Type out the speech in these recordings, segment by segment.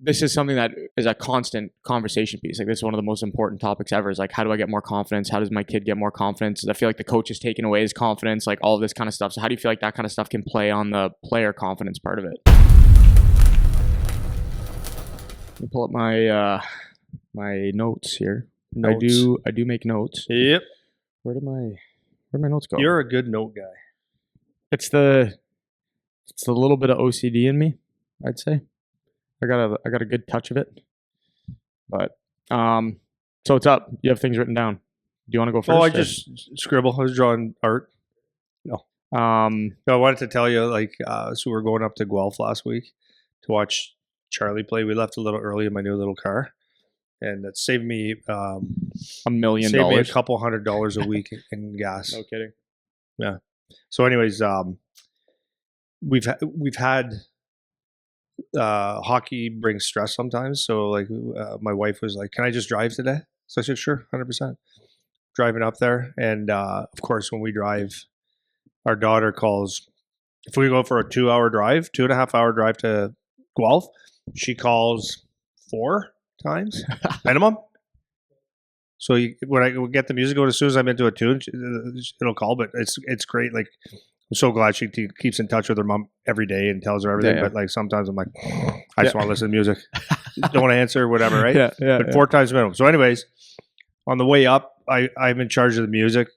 this is something that is a constant conversation piece. Like this is one of the most important topics ever, is like, how do I get more confidence? How does my kid get more confidence? I feel like the coach is taking away his confidence, like all of this kind of stuff. So how do you feel like that kind of stuff can play on the player confidence part of it? Let me pull up my my notes here. Notes. I do make notes. Yep. Where'd my notes go? You're a good note guy. It's the little bit of OCD in me, I'd say. I got a good touch of it. But so what's up? You have things written down. Do you want to go first? Oh, I just scribble. I was drawing art. No. I wanted to tell you, like, so we're going up to Guelph last week to watch Charlie play. We left a little early in my new little car, and it saved me $1 million. Saved me a couple $100 a week in gas. No kidding. Yeah. So, anyways, we've had hockey brings stress sometimes. So, like, my wife was like, "Can I just drive today?" So I said, "Sure, 100%." Driving up there, and of course, when we drive, our daughter calls. If we go for a 2-hour drive, 2.5-hour drive to Guelph, she calls 4 times minimum. So when I get the music going, as soon as I'm into a tune, it'll call. But it's great. Like, I'm so glad she keeps in touch with her mom every day and tells her everything. Yeah. But like sometimes I'm like, I just want to listen to music. Don't want to answer, whatever, right? But 4 times minimum. So, anyways, on the way up, I'm in charge of the music,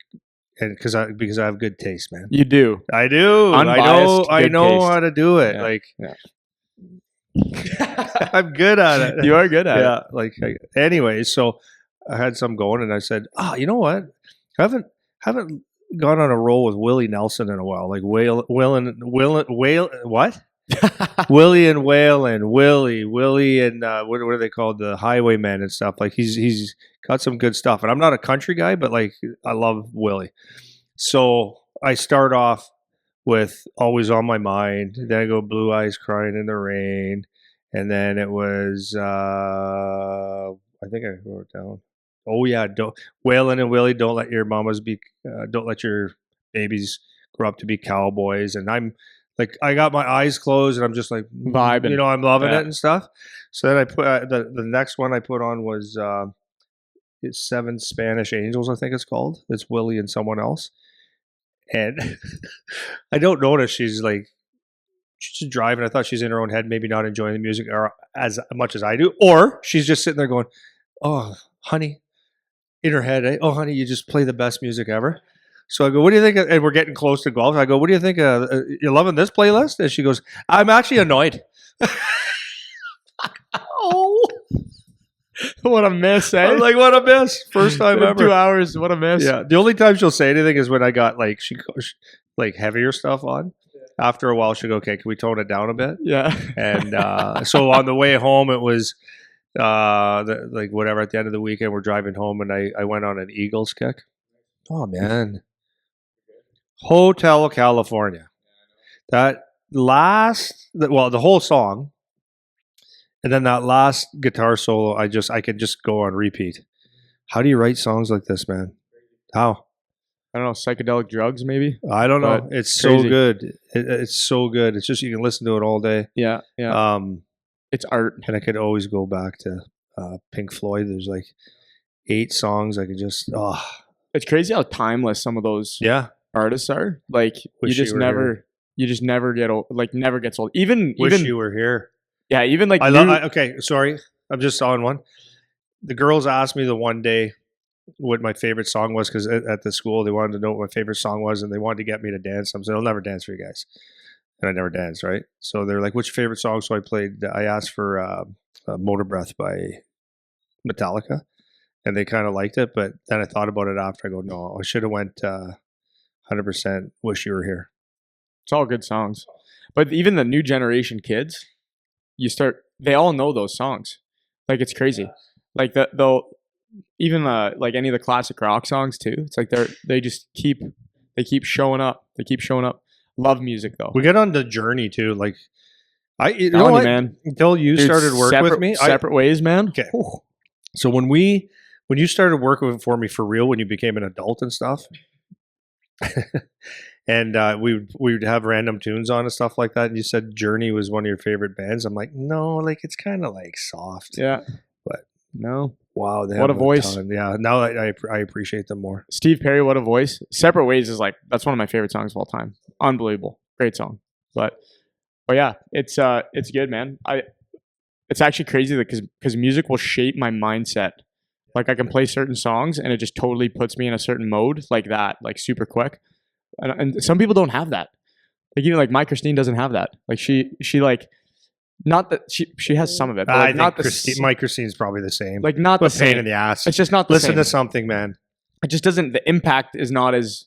and because I have good taste, man. You do. I do. Unbiased, I know taste. how to do it. Yeah. Like. Yeah. I'm good at it. You are good at it. Yeah. Like, anyways, so I had some going, and I said, you know what? I haven't gone on a roll with Willie Nelson in a while. Like what? Willie and Waylon, Willie and what are they called? The Highwaymen and stuff. Like he's got some good stuff. And I'm not a country guy, but like I love Willie. So I start off with Always on My Mind. Then I go Blue Eyes Crying in the Rain. And then it was, I think I wrote it down. Oh yeah, Waylon and Willie, don't let your babies grow up to be cowboys. And I'm like, I got my eyes closed and I'm just like vibing. You know, I'm loving it and stuff. So then I put the next one I put on was it's 7 Spanish Angels, I think it's called. It's Willie and someone else. And I don't notice she's just driving. I thought she's in her own head, maybe not enjoying the music or as much as I do. Or she's just sitting there going, "Oh, honey," in her head, "Oh, honey, you just play the best music ever." So I go, "What do you think?" And we're getting close to golf. I go, "What do you think? You're loving this playlist?" And she goes, "I'm actually annoyed." Oh. What a miss, eh? I'm like, what a miss. First time ever. 2 hours, what a miss. Yeah. The only time she'll say anything is when I got she heavier stuff on. Yeah. After a while, she'll go, "Okay, can we tone it down a bit?" Yeah. And so on the way home, it was whatever. At the end of the weekend, we're driving home, and I went on an Eagles kick. Oh, man. Hotel California. The whole song. And then that last guitar solo, I could just go on repeat. How do you write songs like this, man? How? I don't know, psychedelic drugs maybe? I don't know. It's crazy. So good. It's so good. It's just, you can listen to it all day. Yeah, yeah. It's art. And I could always go back to Pink Floyd. There's 8 songs I could just, It's crazy how timeless some of those artists are. Like, you just never get old. Like, never gets old. Even you were here. Yeah, even like okay, sorry. I'm just on one. The girls asked me the one day what my favorite song was, because at the school they wanted to know what my favorite song was, and they wanted to get me to dance. I said, "I'll never dance for you guys," and I never danced. Right? So they're like, "What's your favorite song?" So I asked for "Motor Breath" by Metallica, and they kind of liked it. But then I thought about it after. I go, "No, I should have went 100% Wish You Were Here." It's all good songs, but even the new generation kids. They all know those songs. Like, it's crazy. Like they'll even like any of the classic rock songs too. It's like they keep showing up. They keep showing up. Love music though. We get on the journey too. Like you know what, man? Until you started working with me, separate ways, man. Okay. So when you started working for me for real, when you became an adult and stuff, And we would have random tunes on and stuff like that. And you said Journey was one of your favorite bands. I'm like, no, like it's kind of like soft. Yeah. But No. wow, they What have a voice. ton. Yeah, now I appreciate them more. Steve Perry, what a voice. Separate Ways is like, that's one of my favorite songs of all time. Unbelievable. Great song. But yeah, it's good, man. It's actually crazy because music will shape my mindset. Like I can play certain songs and it just totally puts me in a certain mode like that, like super quick. And some people don't have that. Like like my Christine doesn't have that. Like she like not that she has some of it, but like I not think my Christine's probably the same. like not the But pain same. in the ass. It's just not the Listen same. to something, man. It just doesn't. The impact is not as.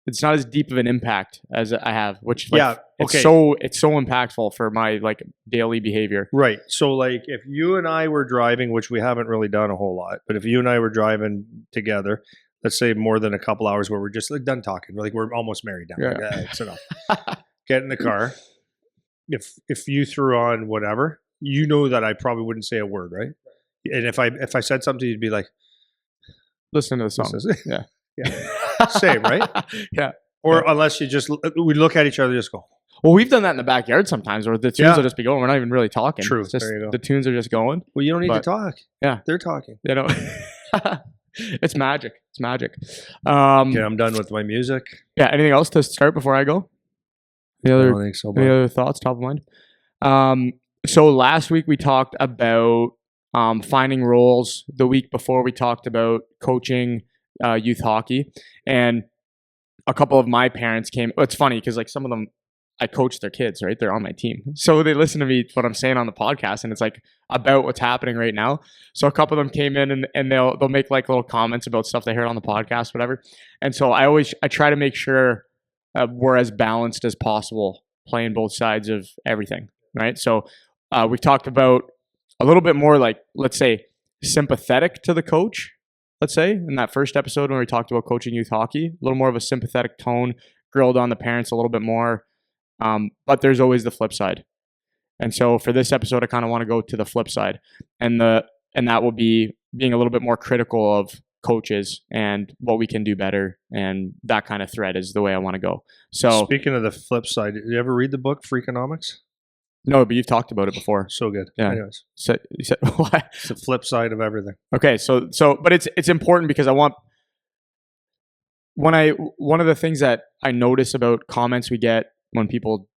It's not as deep of an impact as I have, which like, Yeah, okay. it's so impactful for my like daily behavior. Right. So like if you and I were driving, which we haven't really done a whole lot, but if you and I were driving together, let's say more than a couple hours where we're just like done talking, like we're almost married now. Yeah. Like, it's enough. Get in the car. If you threw on whatever, you know that I probably wouldn't say a word, right? And if I said something, you'd be like, Listen to the song. Yeah. Yeah. Same, right? Yeah. Or unless you just we look at each other, and just go. Well, we've done that in the backyard sometimes, where the tunes will just be going. We're not even really talking. True. It's just, There you go. the tunes are just going. Well, you don't need to talk. Yeah, they're talking. You know, it's magic. It's magic. Okay, I'm done with my music. Yeah. Anything else to start before I go? I don't think so. Any other thoughts top of mind? So last week we talked about finding roles. The week before we talked about coaching youth hockey, and a couple of my parents came. It's funny because like some of them, I coach their kids, right? They're on my team, so they listen to me what I'm saying on the podcast, and it's like about what's happening right now. So a couple of them came in and they'll make like little comments about stuff they heard on the podcast, whatever. And so I try to make sure we're as balanced as possible, playing both sides of everything, right? So we've talked about a little bit more like, let's say, sympathetic to the coach, let's say, in that first episode when we talked about coaching youth hockey, a little more of a sympathetic tone, grilled on the parents a little bit more. But there's always the flip side. And so for this episode, I kind of want to go to the flip side. And that will be being a little bit more critical of coaches and what we can do better. And that kind of thread is the way I want to go. So speaking of the flip side, did you ever read the book Freakonomics? No, but you've talked about it before. So good. Yeah. Anyways. So you said what? It's the flip side of everything. Okay. So but it's important because one of the things that I notice about comments we get when people,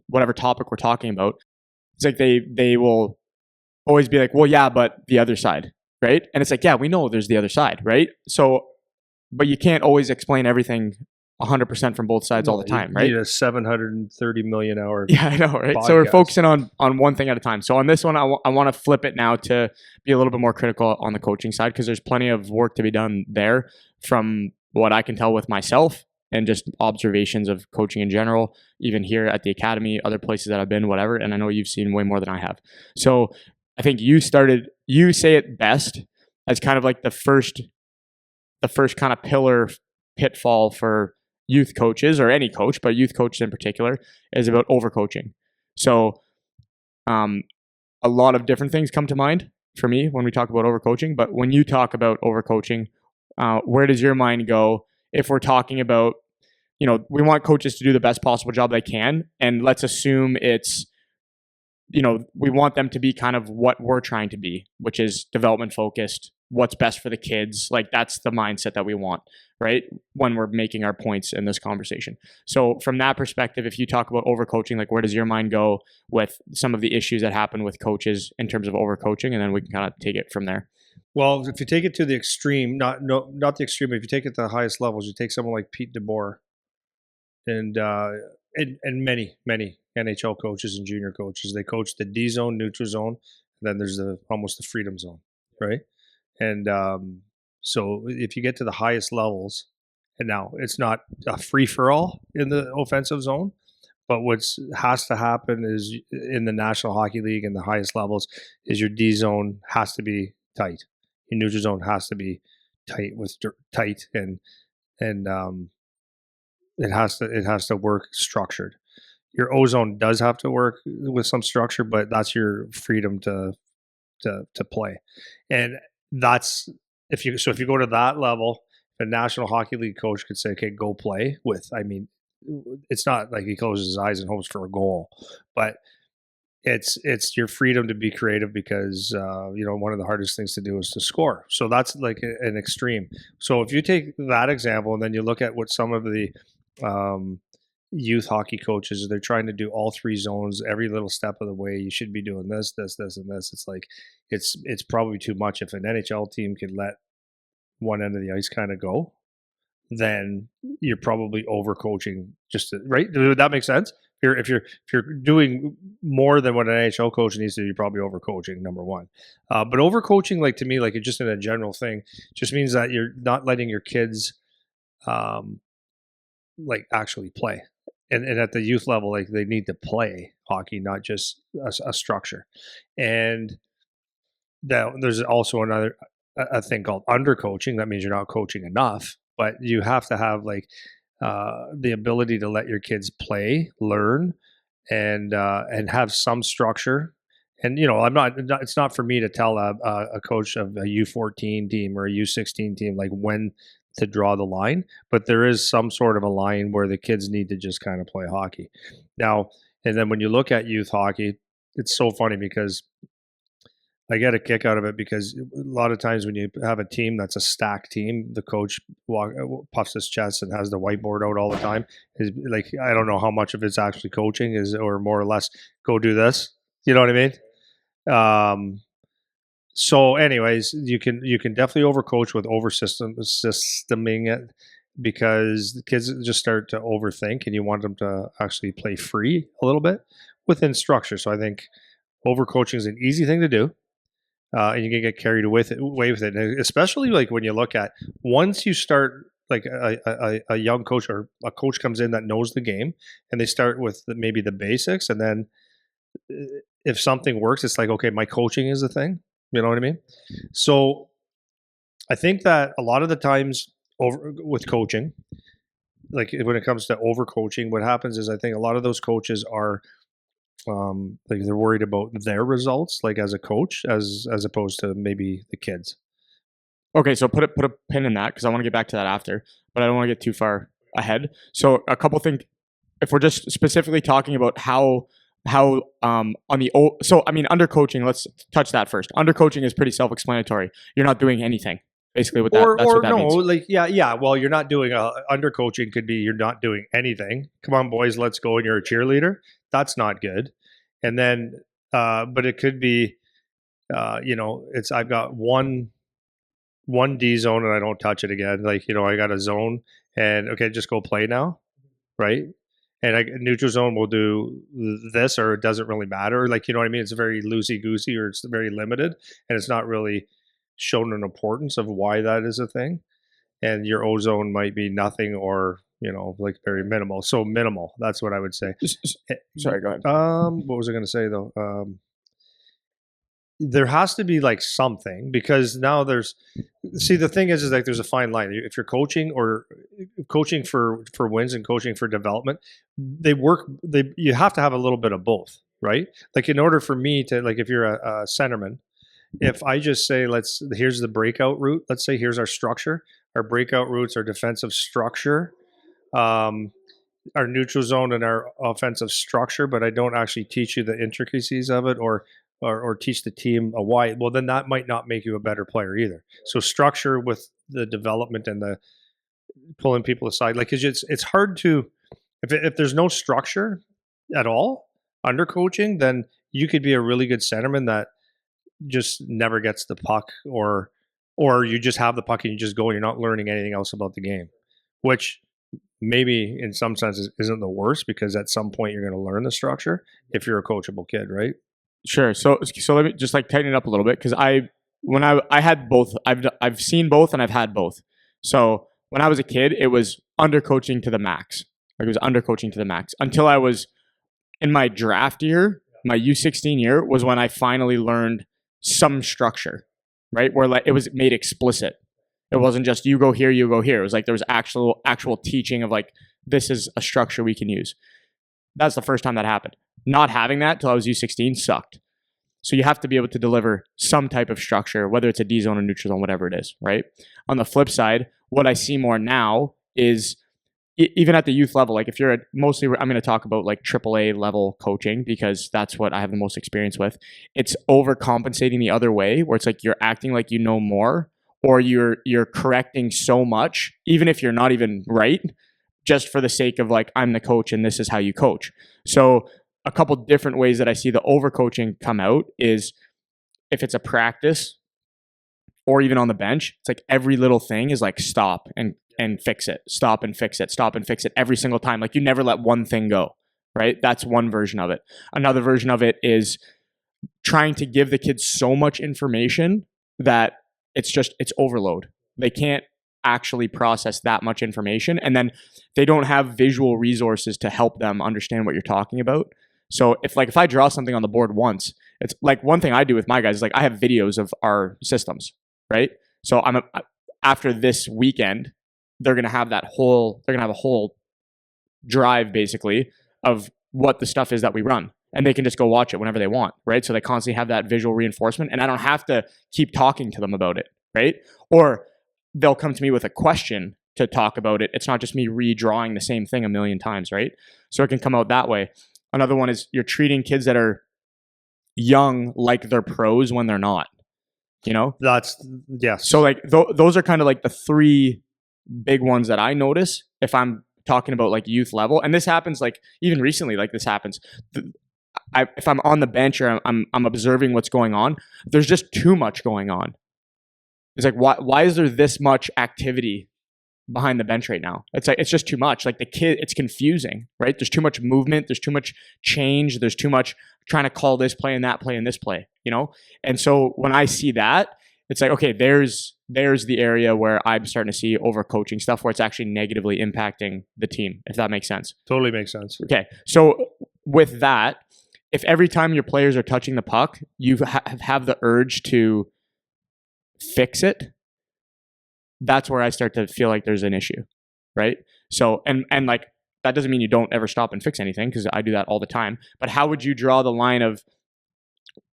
whatever topic we're talking about, it's like they will always be like, well, yeah, but the other side, right? And it's like, yeah, we know there's the other side, right? So, but you can't always explain everything 100% from both sides all the time, right? You need a 730 million hour. Yeah, I know, right? Podcast. So we're focusing on one thing at a time. So on this one, I want to flip it now to be a little bit more critical on the coaching side because there's plenty of work to be done there from what I can tell with myself and just observations of coaching in general, even here at the academy, other places that I've been, whatever. And I know you've seen way more than I have. So I think you say it best as kind of like the first kind of pillar pitfall for youth coaches or any coach, but youth coaches in particular, is about overcoaching. So a lot of different things come to mind for me when we talk about overcoaching. But when you talk about overcoaching, where does your mind go if we're talking about, we want coaches to do the best possible job they can. And let's assume it's, we want them to be kind of what we're trying to be, which is development focused, what's best for the kids. Like that's the mindset that we want, right? When we're making our points in this conversation. So from that perspective, if you talk about overcoaching, like where does your mind go with some of the issues that happen with coaches in terms of overcoaching? And then we can kind of take it from there. Well, if you take it to the extreme, not the extreme, if you take it to the highest levels, you take someone like Pete DeBoer and many NHL coaches and junior coaches. They coach the D zone, neutral zone, and then there's almost the freedom zone, right? And so if you get to the highest levels, and now it's not a free for all in the offensive zone, but what has to happen is in the National Hockey League and the highest levels is your D zone has to be tight. Your neutral zone has to be tight and it has to work structured. Your O zone does have to work with some structure, but that's your freedom to play. And that's if you go to that level, a National Hockey League coach could say, okay, go play with, I mean, it's not like he closes his eyes and hopes for a goal, but it's your freedom to be creative because one of the hardest things to do is to score. So that's like an extreme. So if you take that example and then you look at what some of the youth hockey coaches, they're trying to do all three zones every little step of the way. You should be doing this, this, this, and this. It's like it's probably too much. If an NHL team could let one end of the ice kind of go, then you're probably overcoaching. Right? Does that make sense? If you're doing more than what an NHL coach needs to do, you're probably overcoaching. Number one, but overcoaching, like to me, like it just in a general thing, just means that you're not letting your kids, like actually play, and at the youth level, like they need to play hockey, not just a structure. And there's also another a thing called undercoaching. That means you're not coaching enough, but you have to have like the ability to let your kids play, learn, and have some structure. And it's not for me to tell a coach of a U14 team or a U16 team like when to draw the line, but there is some sort of a line where the kids need to just kind of play hockey. Now, and then when you look at youth hockey, it's so funny because I get a kick out of it because a lot of times when you have a team that's a stacked team, the coach puffs his chest and has the whiteboard out all the time. Is like, I don't know how much of it's actually coaching or more or less go do this. You know what I mean? So anyways, you can definitely overcoach with systeming it, because the kids just start to overthink and you want them to actually play free a little bit within structure. So I think overcoaching is an easy thing to do. And you can get carried away with it, and especially like when you look at once you start like a young coach or a coach comes in that knows the game, and they start with maybe the basics, and then if something works, it's like, okay, my coaching is the thing. You know what I mean? So I think that a lot of the times with coaching, like when it comes to overcoaching, what happens is I think a lot of those coaches are like they're worried about their results, like as a coach, as opposed to maybe the kids. Okay, so put a pin in that because I want to get back to that after, but I don't want to get too far ahead. So a couple things, if we're just specifically talking about how on the so I mean undercoaching, let's touch that first. Undercoaching is pretty self-explanatory. You're not doing anything. Basically, what that's what that no, means. like yeah. Well, you're not doing undercoaching. Could be you're not doing anything. Come on, boys, let's go. And you're a cheerleader. That's not good. And then, but it could be, it's I've got one D zone and I don't touch it again. Like I got a zone and okay, just go play now, right? And neutral zone will do this, or it doesn't really matter. Like what I mean? It's very loosey goosey, or it's very limited, and it's not really shown an importance of why that is a thing. And your ozone might be nothing, or like very minimal. So minimal, that's what I would say. Sorry, go ahead. What was I going to say though? There has to be like something, because now the thing is like there's a fine line. If you're coaching or coaching for wins and coaching for development, you have to have a little bit of both, right? Like in order for me to, like if you're a centerman, if I just say, here's the breakout route, let's say here's our structure, our breakout routes, our defensive structure, our neutral zone and our offensive structure, but I don't actually teach you the intricacies of it or teach the team a why, well, then that might not make you a better player either. So structure with the development and the pulling people aside, like it's hard to, if there's no structure at all under coaching, then you could be a really good centerman that just never gets the puck, or you just have the puck and you just go and you're not learning anything else about the game, which maybe in some senses isn't the worst, because at some point you're going to learn the structure if you're a coachable kid, right? Sure. So let me just like tighten it up a little bit, because when I had both, I've seen both and I've had both. So when I was a kid, it was undercoaching to the max. Like it was undercoaching to the max until I was in my draft year, my U16 year was when I finally learned some structure, right? Where like it was made explicit. It wasn't just you go here, you go here. It was like there was actual teaching of like, this is a structure we can use. That's the first time that happened. Not having that till I was U16 sucked. So you have to be able to deliver some type of structure, whether it's a D zone or neutral zone, whatever it is, right? On the flip side, what I see more now is even at the youth level, like if you're mostly, I'm going to talk about like AAA level coaching because that's what I have the most experience with. It's overcompensating the other way, where it's like you're acting like you know more, or you're correcting so much, even if you're not even right, just for the sake of like I'm the coach and this is how you coach. So a couple different ways that I see the overcoaching come out is if it's a practice or even on the bench, it's like every little thing is like stop and fix it, stop and fix it, stop and fix it every single time. Like you never let one thing go, right? That's one version of it. Another version of it is trying to give the kids so much information that it's overload. They can't actually process that much information, and then they don't have visual resources to help them understand what you're talking about. So if I draw something on the board once, it's like one thing I do with my guys is like I have videos of our systems, right? So after this weekend, they're gonna have a whole drive basically of what the stuff is that we run, and they can just go watch it whenever they want, right? So they constantly have that visual reinforcement, and I don't have to keep talking to them about it, right? Or they'll come to me with a question to talk about it. It's not just me redrawing the same thing a million times, right? So it can come out that way. Another one is you're treating kids that are young like they're pros when they're not, you know? That's yes. So like those are kind of like the three big ones that I notice if I'm talking about like youth level. And this happens like even recently, like this happens. If I'm on the bench or I'm observing what's going on, there's just too much going on. It's like why is there this much activity behind the bench right now? It's like it's just too much. Like the kid, it's confusing, right? There's too much movement, there's too much change, there's too much trying to call this play and that play and this play, you know? And so when I see that, it's like, okay, there's the area where I'm starting to see overcoaching stuff where it's actually negatively impacting the team, if that makes sense. Totally makes sense. Okay. So with that, if every time your players are touching the puck, you have the urge to fix it, that's where I start to feel like there's an issue, right? So, and like, that doesn't mean you don't ever stop and fix anything, because I do that all the time. But how would you draw the line of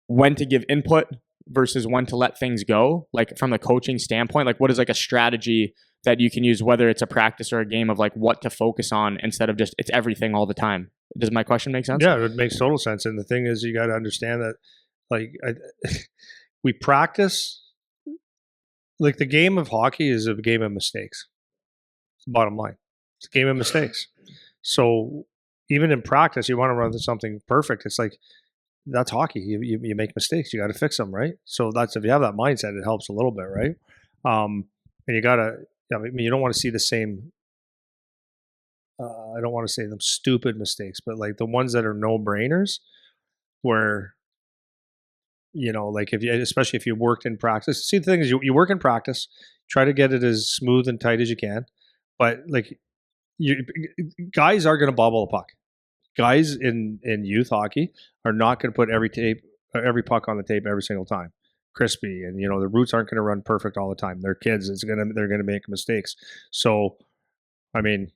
when to give input versus when to let things go? Like from the coaching standpoint, like what is like a strategy that you can use, whether it's a practice or a game, of like what to focus on instead of just it's everything all the time? Does my question make sense? Yeah, it makes total sense. And the thing is, you got to understand that, like, we practice. Like the game of hockey is a game of mistakes. It's the bottom line. It's a game of mistakes. So even in practice, you want to run to something perfect. It's like that's hockey. You make mistakes. You got to fix them, right? So that's if you have that mindset, it helps a little bit, right? And you gotta. I mean, you don't want to see the same. I don't want to say them stupid mistakes, but like the ones that are no brainers, where like especially if you worked in practice. See, the thing is, you work in practice, try to get it as smooth and tight as you can, but like guys are going to bobble a puck. Guys in youth hockey are not going to put every puck on the tape every single time, crispy, and the routes aren't going to run perfect all the time. They're kids. They're going to make mistakes. So, I mean,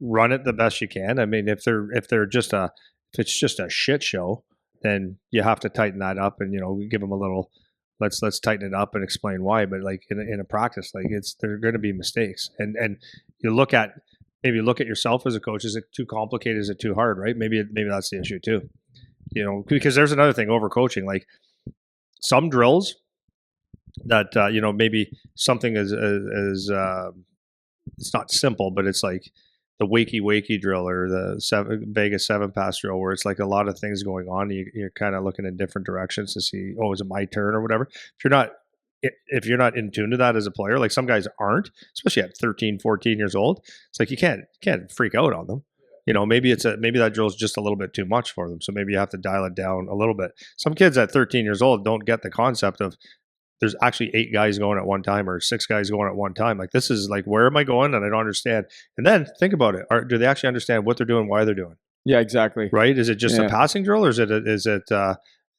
run it the best you can. I mean, if it's just a shit show, then you have to tighten that up and we give them a little let's tighten it up and explain why. But like in a practice, like there are going to be mistakes, and you look at yourself as a coach. Is it too complicated? Is it too hard? Right? Maybe that's the issue too. Because there's another thing, overcoaching. Like some drills that maybe something is it's not simple, but it's like the wakey drill or the Vegas 7-pass drill, where it's like a lot of things going on. You're kind of looking in different directions to see, oh, is it my turn or whatever. If you're not in tune to that as a player, like some guys aren't, especially at 13, 14 years old, it's like you can't freak out on them. Maybe that drill is just a little bit too much for them. So maybe you have to dial it down a little bit. Some kids at 13 years old don't get the concept of there's actually 8 guys going at one time or 6 guys going at one time. Like this is like, where am I going? And I don't understand. And then think about it. Do they actually understand what they're doing, why they're doing? Yeah, exactly. Right? Is it just a passing drill, or is it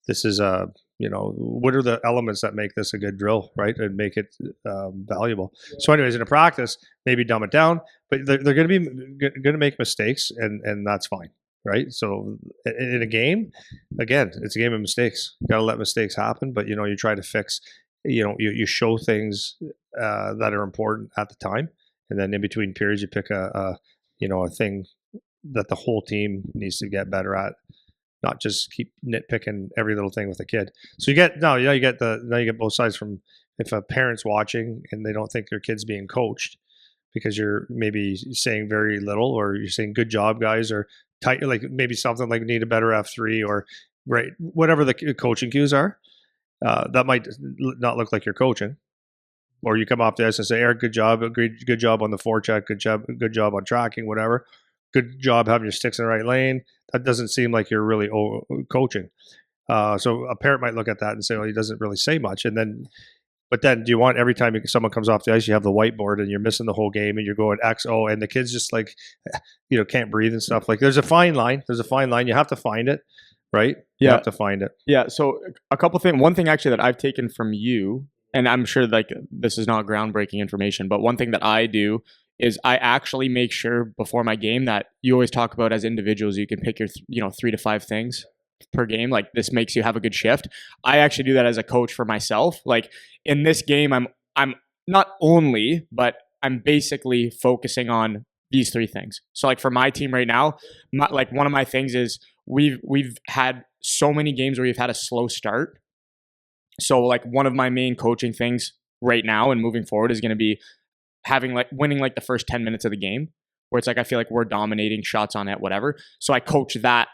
this is a, what are the elements that make this a good drill, right? And make it valuable. So anyways, in a practice, maybe dumb it down, but they're going to make mistakes, and that's fine. right? So in a game, again, it's a game of mistakes. You got to let mistakes happen, but you try to fix. You show things that are important at the time, and then in between periods, you pick a thing that the whole team needs to get better at, not just keep nitpicking every little thing with a kid. So you get both sides. From if a parent's watching and they don't think their kid's being coached because you're maybe saying very little, or you're saying good job guys, or tight, like maybe something like need a better F3, or right, whatever the coaching cues are, that might not look like you're coaching. Or you come off the ice and say, Eric, good job, good job on the forecheck, good job on tracking, whatever. Good job having your sticks in the right lane. That doesn't seem like you're really coaching. So a parent might look at that and say, well, he doesn't really say much. But then do you want every time someone comes off the ice, you have the whiteboard and you're missing the whole game and you're going XO and the kids just like, can't breathe and stuff. Like there's a fine line. You have to find it, right? You have to find it. Yeah. So a couple things. One thing actually that I've taken from you, and I'm sure like this is not groundbreaking information, but one thing that I do is I actually make sure before my game that you always talk about as individuals, you can pick your 3 to 5 things per game. Like this makes you have a good shift. I actually do that as a coach for myself. Like in this game, I'm not only, but I'm basically focusing on these 3 things. So like for my team right now, like one of my things is we've had so many games where we've had a slow start. So like one of my main coaching things right now and moving forward is going to be winning like the first 10 minutes of the game, where it's like I feel like we're dominating shots on net, whatever. So I coach that.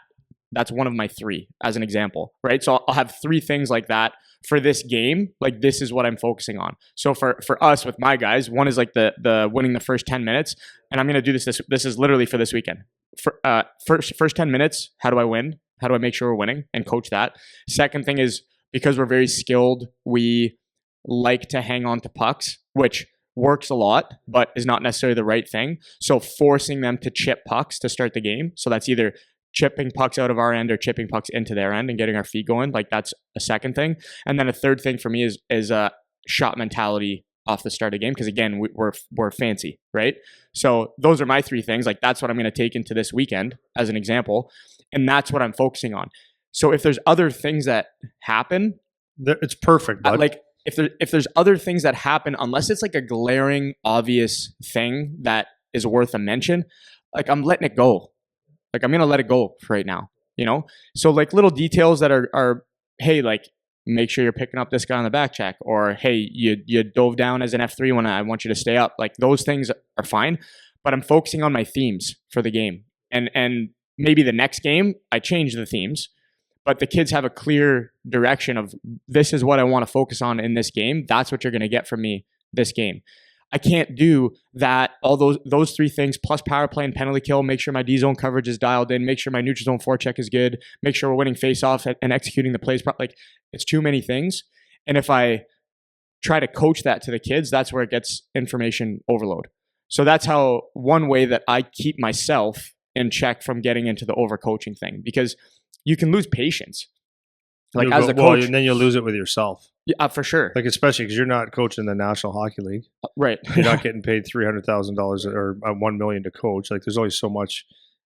That's one of my 3 as an example, right? So I'll have 3 things like that for this game. Like this is what I'm focusing on. So for us with my guys, one is like the winning the first 10 minutes, and I'm going to do this. This is literally for this weekend. For first 10 minutes, how do I win? How do I make sure we're winning and coach that? Second thing is, because we're very skilled, we like to hang on to pucks, which works a lot, but is not necessarily the right thing. So forcing them to chip pucks to start the game. So that's either chipping pucks out of our end or chipping pucks into their end and getting our feet going. Like that's a second thing. And then a third thing for me is shot mentality off the start of the game. Because again, we're fancy, right? So those are my 3 things. Like that's what I'm going to take into this weekend as an example. And that's what I'm focusing on. So if there's other things that happen, it's perfect, bud. Like if there's other things that happen, unless it's like a glaring, obvious thing that is worth a mention, like I'm letting it go. Like I'm gonna let it go for right now. So like little details that are hey, like make sure you're picking up this guy on the back check, or hey, you dove down as an F3 when I want you to stay up. Like those things are fine, but I'm focusing on my themes for the game, and maybe the next game I change the themes. But the kids have a clear direction of this is what I want to focus on in this game. That's what you're going to get from me this game. I can't do that. All those 3 things plus power play and penalty kill. Make sure my D zone coverage is dialed in. Make sure my neutral zone forecheck is good. Make sure we're winning faceoffs and executing the plays. Like it's too many things. And if I try to coach that to the kids, that's where it gets information overload. So that's how one way that I keep myself in check from getting into the overcoaching thing, because you can lose patience. Like as a coach, and then you'll lose it with yourself. Yeah, for sure. Like especially because you're not coaching the National Hockey League, right? You're not getting paid $300,000 or $1 million to coach. Like there's always so much,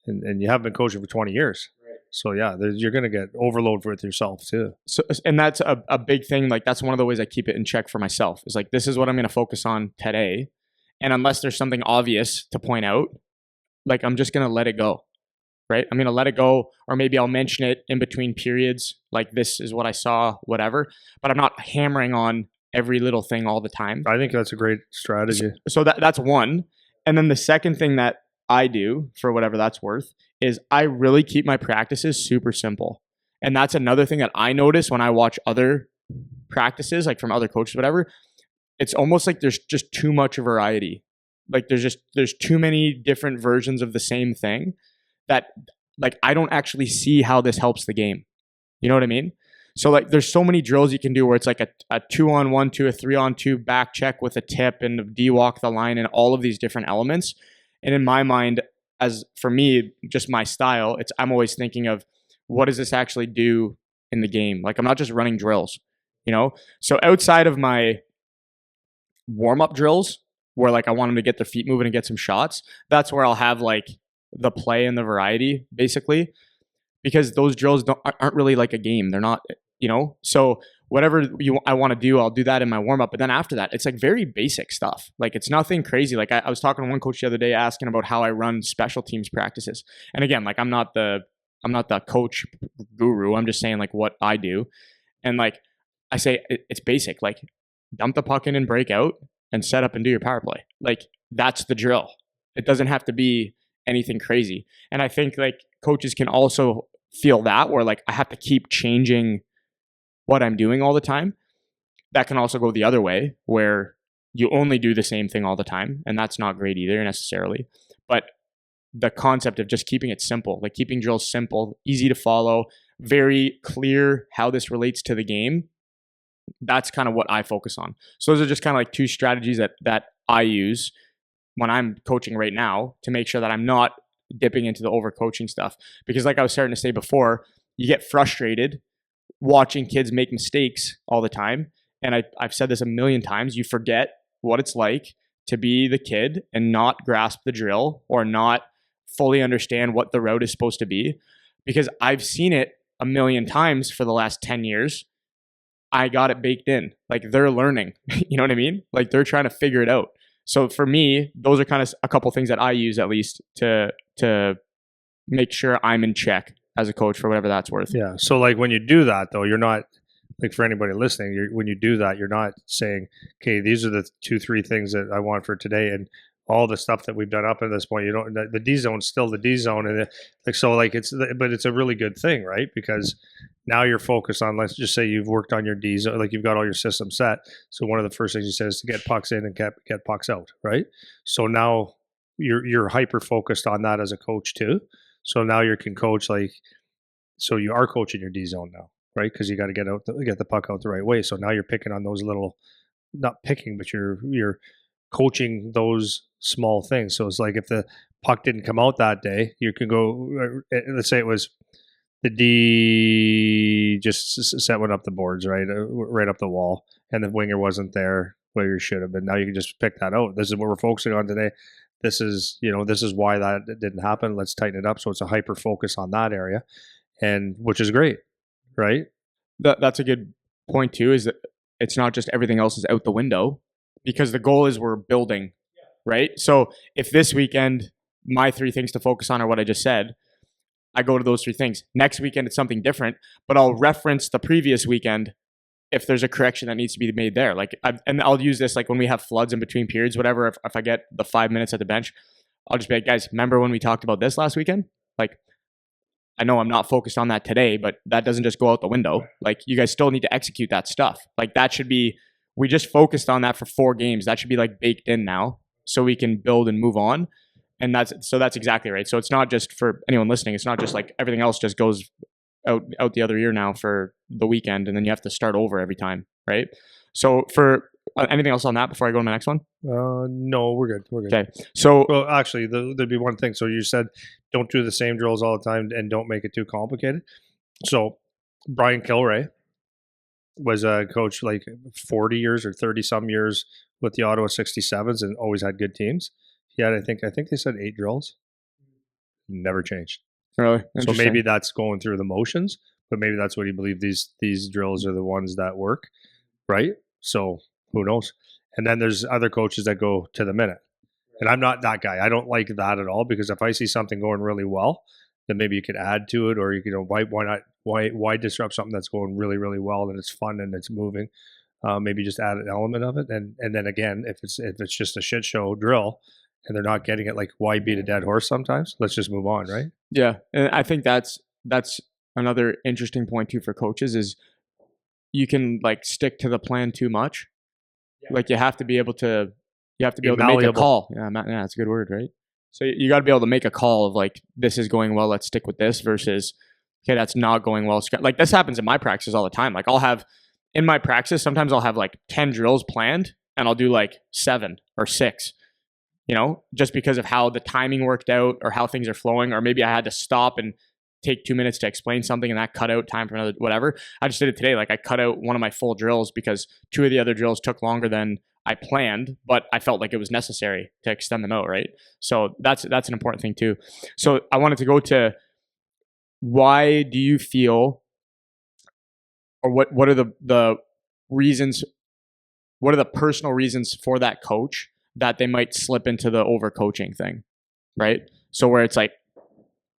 and you haven't been coaching for 20 years. Right. So yeah, you're going to get overload with yourself too. So, and that's a big thing. Like that's one of the ways I keep it in check for myself. Is like this is what I'm going to focus on today, and unless there's something obvious to point out, like I'm just going to let it go. Right? I'm going to let it go, or maybe I'll mention it in between periods. Like this is what I saw, whatever, but I'm not hammering on every little thing all the time. I think that's a great strategy. So that's one. And then the second thing that I do, for whatever that's worth, is I really keep my practices super simple. And that's another thing that I notice when I watch other practices, like from other coaches, whatever. It's almost like there's just too much variety. Like there's too many different versions of the same thing that like I don't actually see how this helps the game. You know what I mean? So like there's so many drills you can do where it's like a 2-on-1 to a 3-on-2 back check with a tip and a D-walk the line and all of these different elements. And in my mind, as for me, just my style, I'm always thinking of what does this actually do in the game? Like I'm not just running drills, So outside of my warm-up drills where like I want them to get their feet moving and get some shots, that's where I'll have like the play and the variety, basically, because those drills aren't really like a game. They're not, so whatever I want to do, I'll do that in my warm up. But then after that, it's like very basic stuff. Like it's nothing crazy. Like I was talking to one coach the other day asking about how I run special teams practices. And again, like I'm not the coach guru. I'm just saying like what I do. And like I say, it's basic. Like dump the puck in and break out and set up and do your power play. Like that's the drill. It doesn't have to be anything crazy. And I think like coaches can also feel that where like I have to keep changing what I'm doing all the time. That can also go the other way where you only do the same thing all the time. And that's not great either necessarily. But the concept of just keeping it simple, like keeping drills simple, easy to follow, very clear how this relates to the game. That's kind of what I focus on. So those are just kind of like two strategies that I use when I'm coaching right now to make sure that I'm not dipping into the overcoaching stuff. Because like I was starting to say before, you get frustrated watching kids make mistakes all the time. And I've said this a million times, you forget what it's like to be the kid and not grasp the drill or not fully understand what the route is supposed to be. Because I've seen it a million times for the last 10 years. I got it baked in. Like they're learning, you know what I mean? Like they're trying to figure it out. So for me, those are kind of a couple things that I use at least to make sure I'm in check as a coach for whatever that's worth. Yeah. So like when you do that though, you're not like for anybody listening, when you do that, you're not saying, okay, these are the 2-3 things that I want for today. And all the stuff that we've done up at this point, you don't, the D zone's still the D zone. And but it's a really good thing, right? Because now you're focused on, let's just say you've worked on your D zone, like you've got all your systems set. So one of the first things you said is to get pucks in and get pucks out, right? So now you're hyper focused on that as a coach too. So now you can coach so you are coaching your D zone now, right? Because you got to get the puck out the right way. So now you're picking on those little, not picking, but you're coaching those small things. So it's like if the puck didn't come out that day, you can go. Let's say it was the D just set one up the boards, right, right up the wall, and the winger wasn't there where you should have been. Now you can just pick that out. This is what we're focusing on today. This is why that didn't happen. Let's tighten it up. So it's a hyper focus on that area, and which is great, right? That's a good point too, is that it's not just everything else is out the window, because the goal is we're building, right? So if this weekend my 3 things to focus on are what I just said, I go to those 3 things. Next weekend it's something different, but I'll reference the previous weekend if there's a correction that needs to be made there. And I'll use this like when we have floods in between periods, whatever. If I get the 5 minutes at the bench, I'll just be like, guys, remember when we talked about this last weekend? Like, I know I'm not focused on that today, but that doesn't just go out the window. Like, you guys still need to execute that stuff. Like, that should be, we just focused on that for 4 games. That should be like baked in now so we can build and move on. And that's exactly right. So it's not just for anyone listening. It's not just like everything else just goes out the other year now for the weekend, and then you have to start over every time, right? So for anything else on that before I go to my next one? No, we're good. Okay. So, well, actually, there'd be one thing. So you said don't do the same drills all the time and don't make it too complicated. So Brian Kilray was a coach like 40 years or 30 some years with the Ottawa 67s and always had good teams. He had, I think they said 8 drills. Never changed. Really? So maybe that's going through the motions, but maybe that's what he believed. These drills are the ones that work, right? So who knows? And then there's other coaches that go to the minute. And I'm not that guy. I don't like that at all, because if I see something going really well, then maybe you could add to it, or you know, why not? Why disrupt something that's going really, really well and it's fun and it's moving? Maybe just add an element of it, and then again, if it's just a shit show drill and they're not getting it, like, why beat a dead horse sometimes? Let's just move on, right? Yeah, and I think that's another interesting point too for coaches is you can like stick to the plan too much. Yeah. Like you have to be able to make a call. Yeah, that's a good word, right? So you got to be able to make a call of like, this is going well, let's stick with this, versus, okay, that's not going well. Like this happens in my practice all the time. Like I'll have in my practice, sometimes I'll have like 10 drills planned and I'll do like 7 or 6, you know, just because of how the timing worked out or how things are flowing, or maybe I had to stop and take 2 minutes to explain something and that cut out time for another, whatever. I just did it today. Like I cut out one of my full drills because 2 of the other drills took longer than I planned, but I felt like it was necessary to extend them out, right? So that's an important thing too. So I wanted to go to, why do you feel, or what are the reasons, what are the personal reasons for that coach that they might slip into the overcoaching thing, right? So where it's like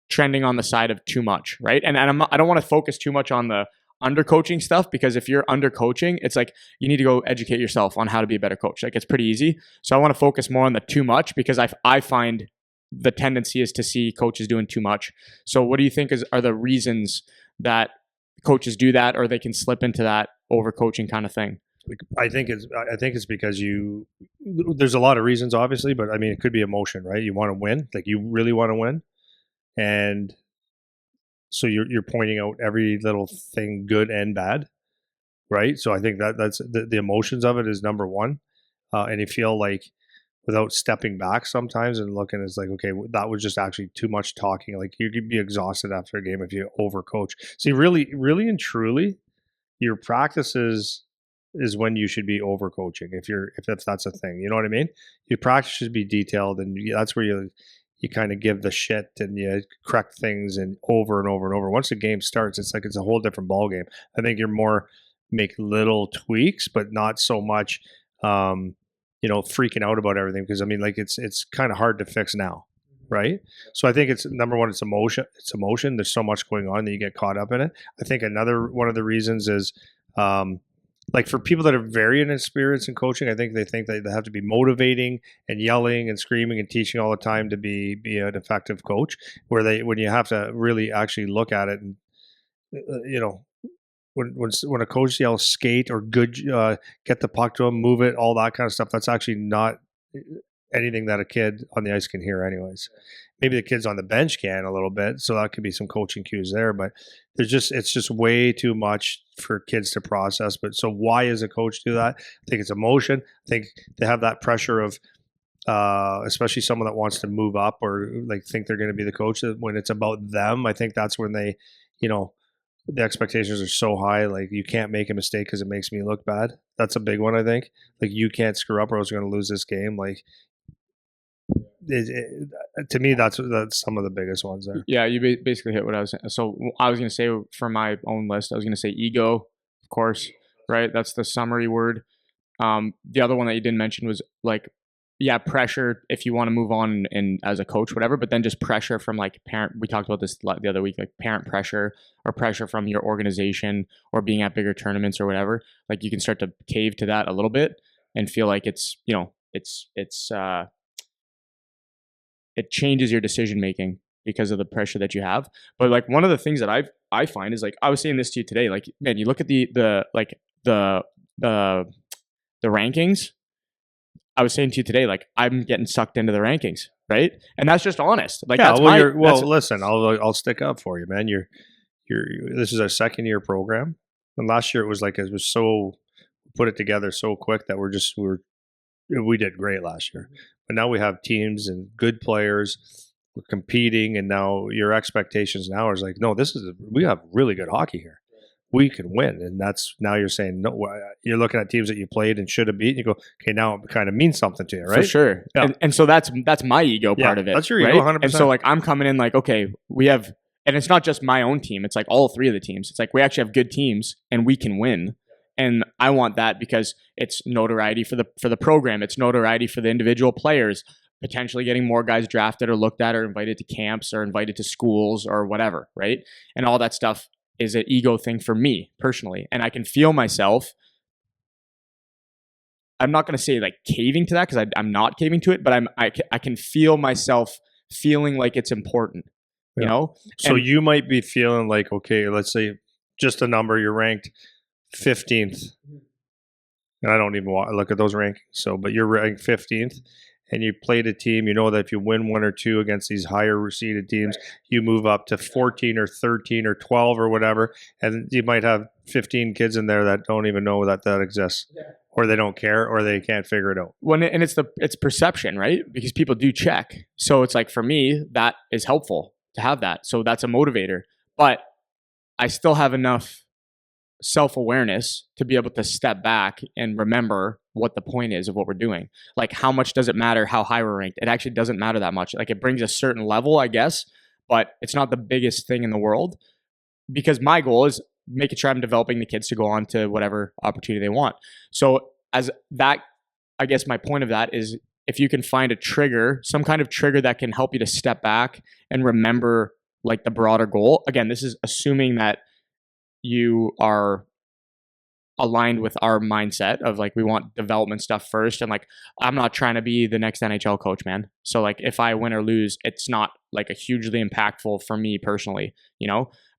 trending on the side of too much, right? And I don't want to focus too much on the undercoaching stuff, because if you're undercoaching, it's like you need to go educate yourself on how to be a better coach. Like, it's pretty easy. So I want to focus more on the too much, because I find the tendency is to see coaches doing too much. So what do you think are the reasons that coaches do that, or they can slip into that overcoaching kind of thing? I think it's because there's a lot of reasons, obviously, but I mean, it could be emotion, right? You want to win, like you really want to win, and so you're pointing out every little thing, good and bad, right? So I think that's the emotions of it is number one, and you feel like without stepping back sometimes and looking, it's like, okay, that was just actually too much talking. Like, you could be exhausted after a game if you overcoach. See, really, really and truly, your practices is when you should be overcoaching, if that's a thing. You know what I mean? Your practice should be detailed, and that's where you kind of give the shit and you correct things and over and over and over. Once the game starts, it's like it's a whole different ball game. I think you're more make little tweaks, but not so much freaking out about everything, because I mean, like, it's kind of hard to fix now, right? So I think it's number one, it's emotion. It's emotion. There's so much going on that you get caught up in it. I think another one of the reasons is like, for people that are very inexperienced in coaching, I think they have to be motivating and yelling and screaming and teaching all the time to be an effective coach. When you have to really actually look at it and when a coach yells skate or good, get the puck to him, move it, all that kind of stuff, that's actually not anything that a kid on the ice can hear anyways. Maybe the kids on the bench can a little bit, so that could be some coaching cues there, but it's just way too much for kids to process. But so why does a coach do that? I think it's emotion. I think they have that pressure of especially someone that wants to move up or like think they're going to be the coach, when it's about them. I think that's when they, the expectations are so high, like, you can't make a mistake because it makes me look bad. That's a big one, I think. Like, you can't screw up or else you're going to lose this game. Like, to me, that's some of the biggest ones there. Yeah, you basically hit what I was saying. So I was going to say, for my own list, I was going to say ego, of course, right? That's the summary word. The other one that you didn't mention was like, yeah, pressure if you want to move on and as a coach, whatever, but then just pressure from like parent. We talked about this the other week, like parent pressure or pressure from your organization or being at bigger tournaments or whatever. Like, you can start to cave to that a little bit and feel like it's, it changes your decision making because of the pressure that you have. But like, one of the things that I find is, like, I was saying this to you today, like, man, you look at the rankings. I was saying to you today, like, I'm getting sucked into the rankings, right? And that's just honest. Like, yeah, that's listen, I'll stick up for you, man. This is our second year program, and last year it was so put it together so quick that we did great last year. But now we have teams and good players. We're competing, and now your expectations now is like, no, we have really good hockey here. We can win, and now you're saying no. You're looking at teams that you played and should have beaten. You go, okay, now it kind of means something to you, right? For sure. Yeah. And so that's my ego part of it. That's your ego, right? 100%. And so, like, I'm coming in like, okay, we have, and it's not just my own team. It's like all three of the teams. It's like, we actually have good teams and we can win. And I want that because it's notoriety for the program. It's notoriety for the individual players, potentially getting more guys drafted or looked at or invited to camps or invited to schools or whatever, right? And all that stuff is an ego thing for me personally. And I can feel myself, I'm not going to say like caving to that, because I'm not caving to it, but I can feel myself feeling like it's important, you know? So you might be feeling like, okay, let's say just a number, you're ranked 15th. And I don't even want to look at those rankings. So, but you're ranked 15th and you played a team, you know that if you win one or two against these higher seeded teams, you move up to 14 or 13 or 12 or whatever. And you might have 15 kids in there that don't even know that exists. Yeah. Or they don't care, or they can't figure it out. And it's perception, right? Because people do check. So it's like, for me, that is helpful to have that. So that's a motivator. But I still have enough self-awareness to be able to step back and remember what the point is of what we're doing. Like, how much does it matter how high we're ranked? It actually doesn't matter that much. Like, it brings a certain level, I guess, but it's not the biggest thing in the world, because my goal is making sure I'm developing the kids to go on to whatever opportunity they want. So as that, I guess my point of that is, if you can find a trigger, some kind of trigger that can help you to step back and remember like the broader goal. Again, this is assuming that you are aligned with our mindset of like, we want development stuff first, and like, I'm not trying to be the next NHL coach, man. So like, if I win or lose, it's not like a hugely impactful for me personally,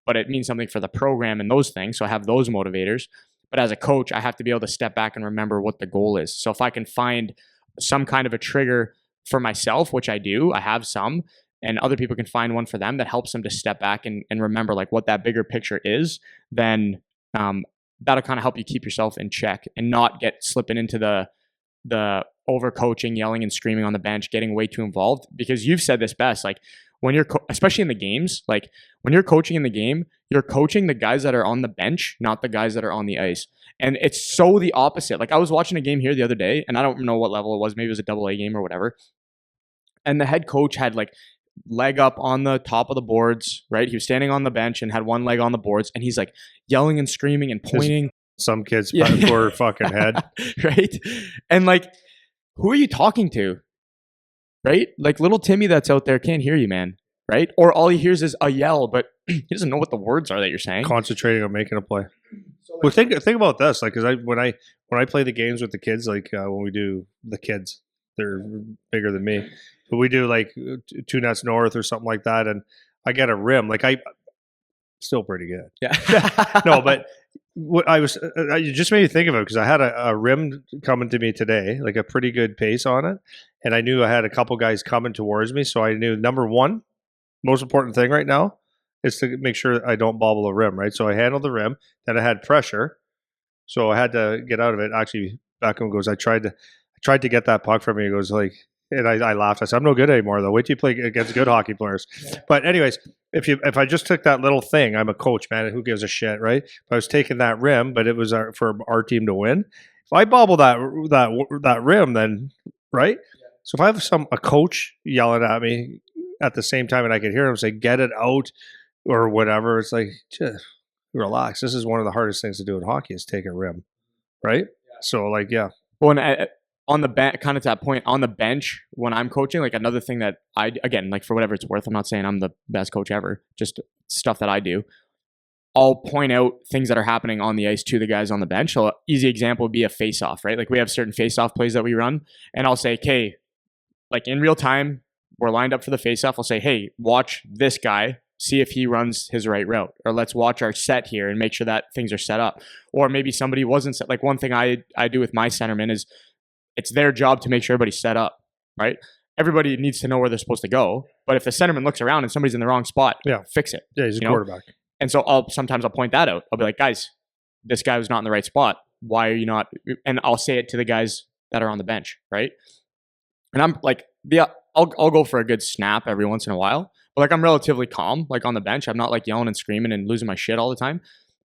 but it means something for the program and those things. So I have those motivators. But as a coach, I have to be able to step back and remember what the goal is. So if I can find some kind of a trigger for myself, which I do, I have some, and other people can find one for them that helps them to step back and remember like what that bigger picture is, then that'll kind of help you keep yourself in check and not get slipping into the overcoaching, yelling and screaming on the bench, getting way too involved. Because you've said this best, like when you're, especially in the games, like when you're coaching in the game, you're coaching the guys that are on the bench, not the guys that are on the ice. And it's so the opposite. Like I was watching a game here the other day, and I don't know what level it was. Maybe it was a AA game or whatever. And the head coach had like leg up on the top of the boards, right? He was standing on the bench and had one leg on the boards, and he's like yelling and screaming and pointing. Some kids poor fucking head. Right? And like, who are you talking to? Right? Like little Timmy that's out there can't hear you, man. Right? Or all he hears is a yell, but he doesn't know what the words are that you're saying. Concentrating on making a play. Well, think about this, like, because when I play the games with the kids, like when we do the kids, they're bigger than me, but we do like 2 nets north or something like that, and I get a rim, like I still pretty good. Yeah. No, but what you just made me think of it, because I had a rim coming to me today, like a pretty good pace on it, and I knew I had a couple guys coming towards me, so I knew number one, most important thing right now is to make sure I don't bobble the rim, right? So I handled the rim, then I had pressure, so I had to get out of it. Actually, Beckham goes, I tried to get that puck from me. He goes like, and I laughed. I said, I'm no good anymore though. Wait till you play against good hockey players. But anyways, if I just took that little thing, I'm a coach, man. Who gives a shit, right? If I was taking that rim, but it was for our team to win. If I bobble that rim, then right. So if I have a coach yelling at me at the same time, and I could hear him say, "Get it out," or whatever, it's like, just relax. This is one of the hardest things to do in hockey, is take a rim, right? So like, yeah. Well, and on the bench, kind of to that point, on the bench when I'm coaching, like another thing that again, like for whatever it's worth, I'm not saying I'm the best coach ever, just stuff that I do. I'll point out things that are happening on the ice to the guys on the bench. So easy example would be a face-off, right? Like we have certain face-off plays that we run, and I'll say, okay, like in real time, we're lined up for the face-off. I'll say, hey, watch this guy, see if he runs his right route, or let's watch our set here and make sure that things are set up. Or maybe somebody wasn't set. Like one thing I do with my centerman is it's their job to make sure everybody's set up, right? Everybody needs to know where they're supposed to go. But if the centerman looks around and somebody's in the wrong spot, fix it. Yeah, he's a quarterback. And so sometimes I'll point that out. I'll be like, guys, this guy was not in the right spot. Why are you not? And I'll say it to the guys that are on the bench, right? And I'm like, I'll go for a good snap every once in a while, but like I'm relatively calm, like on the bench. I'm not like yelling and screaming and losing my shit all the time,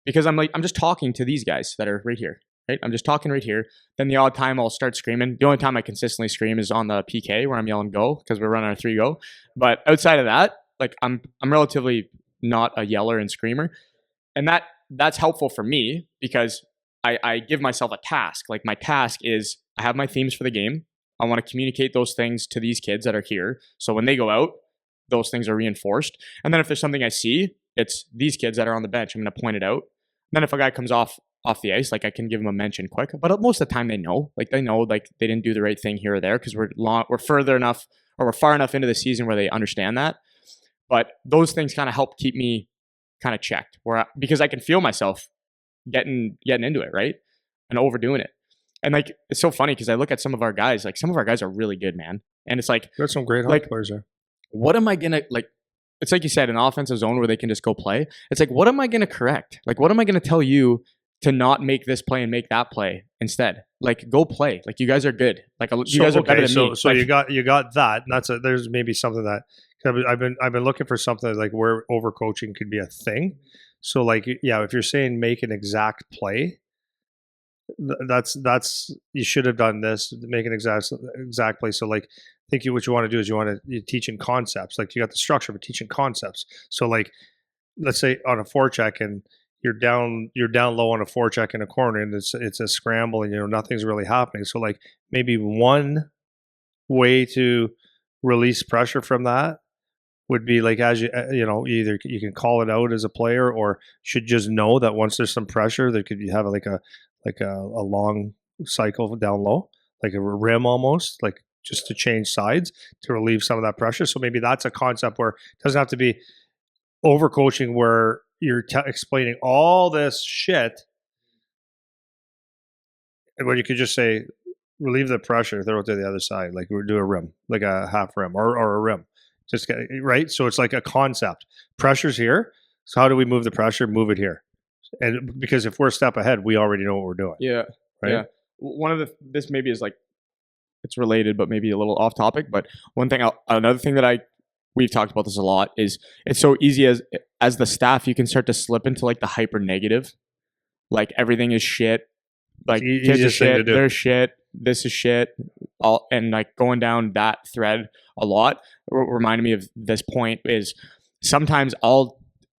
because I'm just talking to these guys that are right here, right? I'm just talking right here. Then the odd time I'll start screaming. The only time I consistently scream is on the PK where I'm yelling go, because we're running our 3-go. But outside of that, like I'm relatively not a yeller and screamer, and that's helpful for me because I give myself a task. Like my task is I have my themes for the game. I want to communicate those things to these kids that are here. So when they go out, those things are reinforced. And then if there's something I see, it's these kids that are on the bench, I'm going to point it out. And then if a guy comes off the ice, like I can give them a mention quick. But most of the time they know like they didn't do the right thing here or there, because we're further enough, or we're far enough into the season where they understand that. But those things kind of help keep me kind of checked, because I can feel myself getting into it, right? And overdoing it. And like, it's so funny because I look at some of our guys, like some of our guys are really good, man. And it's like, there's some great hockey players there. What am I going to like? It's like you said, an offensive zone where they can just go play. It's like, what am I going to correct? Like, what am I going to tell you to not make this play and make that play instead? Like, go play. Like, you guys are good. Like, you guys are better than me. So like, you got that. And there's maybe something that I've been looking for something like where overcoaching could be a thing. So like, yeah, if you're saying make an exact play, That's you should have done this, make it exactly. So like, I think what you want to do is you teach in concepts. Like you got the structure, but teaching concepts. So like, let's say on a forecheck and you're down low on a forecheck in a corner and it's a scramble and nothing's really happening. So like maybe one way to release pressure from that would be like, as either you can call it out as a player or should just know that once there's some pressure there could have like a long cycle down low, like a rim almost, like just to change sides to relieve some of that pressure. So maybe that's a concept where it doesn't have to be overcoaching where you're explaining all this shit, and where you could just say, relieve the pressure, throw it to the other side, like we do a rim, like a half rim or a rim. Just get right. So it's like a concept. Pressure's here. So how do we move the pressure? Move it here. And because if we're a step ahead, we already know what we're doing. Yeah. Right. Yeah. One of this maybe is like, it's related, but maybe a little off topic. But another thing that we've talked about this a lot is it's so easy as the staff, you can start to slip into like the hyper negative, like everything is shit, like kids are shit, they're shit, this is shit, all, and like going down that thread a lot. Reminded me of this point is sometimes I'll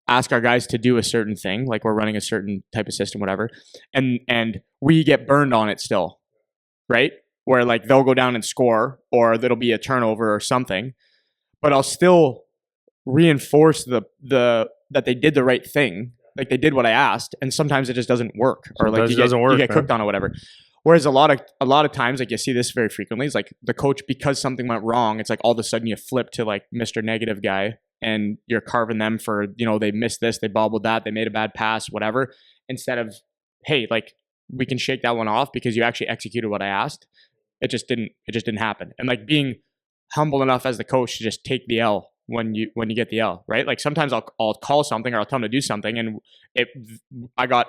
ask our guys to do a certain thing, like we're running a certain type of system, whatever, and we get burned on it still, right? Where like they'll go down and score, or there'll be a turnover or something, but I'll still reinforce the that they did the right thing, like they did what I asked, and sometimes it just doesn't work, or like you get cooked on or whatever. Whereas a lot of times, like you see this very frequently, is like the coach, because something went wrong, it's like all of a sudden you flip to like Mr. Negative guy, and you're carving them for, they missed this, they bobbled that, they made a bad pass, whatever, instead of, hey, like we can shake that one off because you actually executed what I asked. It just didn't happen. And like being humble enough as the coach to just take the L when you get the L, right? Like sometimes I'll call something or I'll tell them to do something, and I got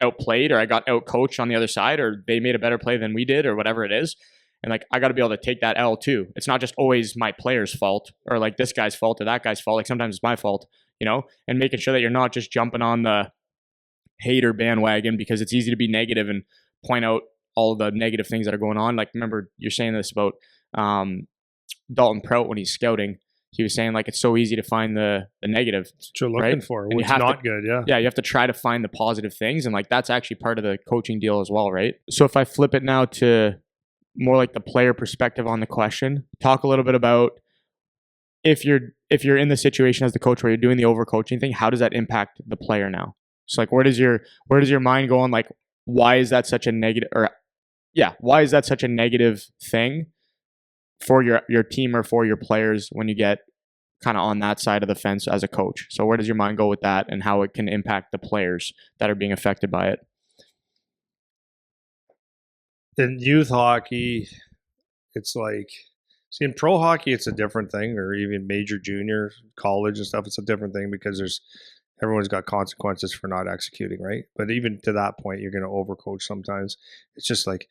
outplayed or I got outcoached on the other side, or they made a better play than we did, or whatever it is. And like I got to be able to take that L too. It's not just always my player's fault or like this guy's fault or that guy's fault. Like sometimes it's my fault, and making sure that you're not just jumping on the hater bandwagon because it's easy to be negative and point out all the negative things that are going on. Like, remember you're saying this about Dalton Prout when he's scouting. He was saying like it's so easy to find the negative. That's what you're looking for. What's not good, yeah. Yeah, you have to try to find the positive things, and like that's actually part of the coaching deal as well, right? So if I flip it now to more like the player perspective on the question, talk a little bit about if you're in the situation as the coach where you're doing the overcoaching thing, how does that impact the player now? So like where does your mind go on, like why is that such a negative, or why is that such a negative thing for your team or for your players when you get kind of on that side of the fence as a coach? So where does your mind go with that, and how it can impact the players that are being affected by it? In youth hockey, it's like, see, in pro hockey, it's a different thing, or even major junior college and stuff, it's a different thing because everyone's got consequences for not executing, right? But even to that point, you're going to overcoach sometimes. It's just like,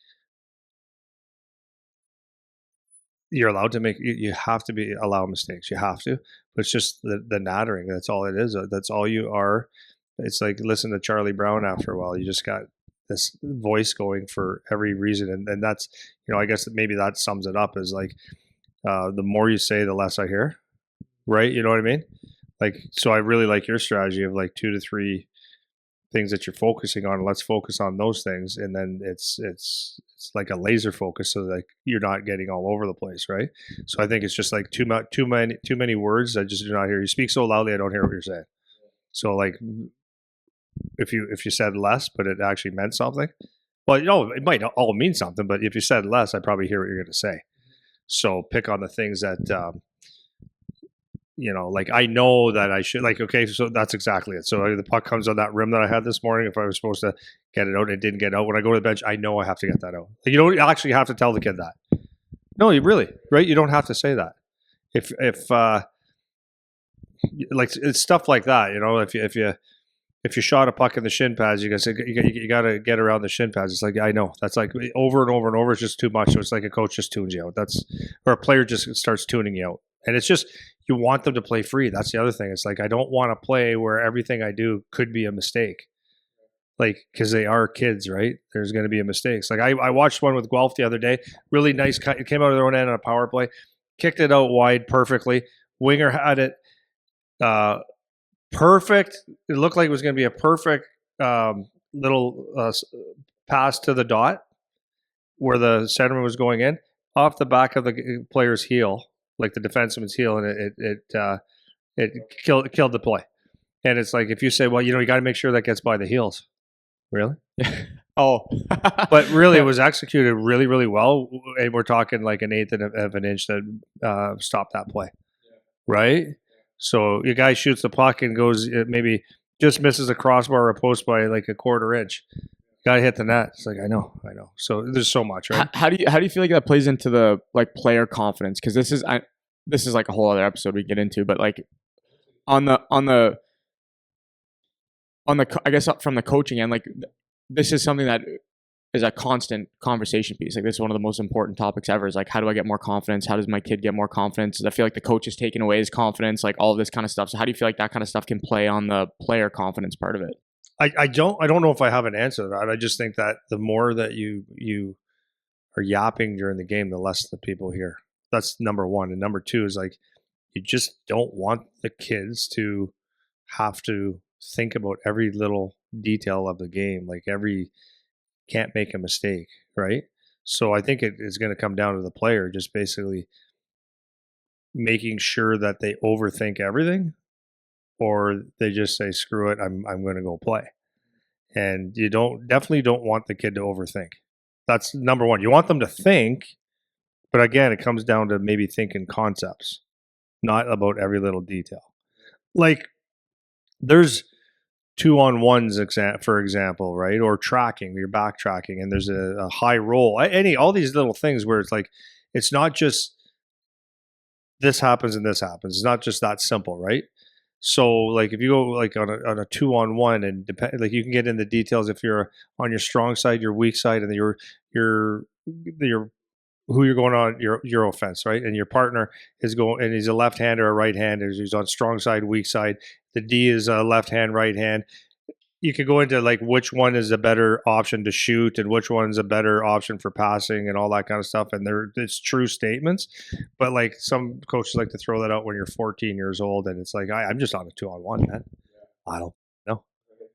you're allowed to you have to allow mistakes. You have to, but it's just the nattering. That's all it is. That's all you are. It's like, listen to Charlie Brown after a while. You just got this voice going for every reason. And that's, I guess maybe that sums it up, is like, the more you say, the less I hear, right? You know what I mean? Like, so I really like your strategy of like 2 to 3 things that you're focusing on. Let's focus on those things, and then it's like a laser focus, so like you're not getting all over the place, right? So I think it's just like too many words. I just do not hear you. Speak so loudly I don't hear what you're saying. So like if you said less but it actually meant something, well, it might all mean something, but if you said less, I probably hear what you're going to say. So pick on the things that like I know that I should, like, okay, so that's exactly it. So the puck comes on that rim that I had this morning. If I was supposed to get it out and it didn't get out, when I go to the bench, I know I have to get that out. Like, you don't actually have to tell the kid that. No, you really, right? You don't have to say that. If like it's stuff like that, if you shot a puck in the shin pads, you got to get around the shin pads. It's like, I know that's like over and over and over. It's just too much. So it's like a coach just tunes you out. Or a player just starts tuning you out. And it's just, you want them to play free. That's the other thing. It's like, I don't want to play where everything I do could be a mistake. like, because they are kids, right? There's going to be a mistakes. Like I watched one with Guelph the other day. Really nice. It came out of their own end on a power play, kicked it out wide perfectly. Winger had it perfect. It looked like it was going to be a perfect little pass to the dot where the centerman was going in, off the back of the player's heel, like the defenseman's heel, and it killed the play. And it's like, if you say, well, you got to make sure that gets by the heels. Really? Oh, But really, it was executed really, really well. And we're talking like an eighth of an inch that stopped that play, right? So your guy shoots the puck and goes, maybe just misses a crossbar or a post by like a quarter inch. Got to hit the net. It's like, I know. So there's so much, right? How do you feel like that plays into the like player confidence? Because this is like a whole other episode we get into, but like on the I guess from the coaching end, like this is something that is a constant conversation piece. Like this is one of the most important topics ever. Is like, how do I get more confidence? How does my kid get more confidence? I feel like the coach is taking away his confidence, like all of this kind of stuff. So how do you feel like that kind of stuff can play on the player confidence part of it? I don't know if I have an answer to that. I just think that the more that you are yapping during the game, the less the people hear. That's number one. And number two is like, you just don't want the kids to have to think about every little detail of the game, like can't make a mistake, right? So I think it is going to come down to the player just basically making sure that they overthink everything, or they just say, screw it, I'm going to go play. And you definitely don't want the kid to overthink. That's number one. You want them to think, but again, it comes down to maybe thinking concepts, not about every little detail. Like there's 2-on-1s, for example, right? Or tracking, you're backtracking, and there's a high roll. All these little things where it's like, it's not just this happens and this happens. It's not just that simple, right? So like if you go like on a 2-on-1 and like you can get in the details if you're on your strong side, your weak side, and your who you're going on your offense, right? And your partner is going, and he's a left hand or a right hand, he's on strong side, weak side. The D is a left hand, right hand. You could go into like which one is a better option to shoot and which one's a better option for passing and all that kind of stuff. And it's true statements, but like some coaches like to throw that out when you're 14 years old, and it's like, I'm just on a 2-on-1, man. I don't know.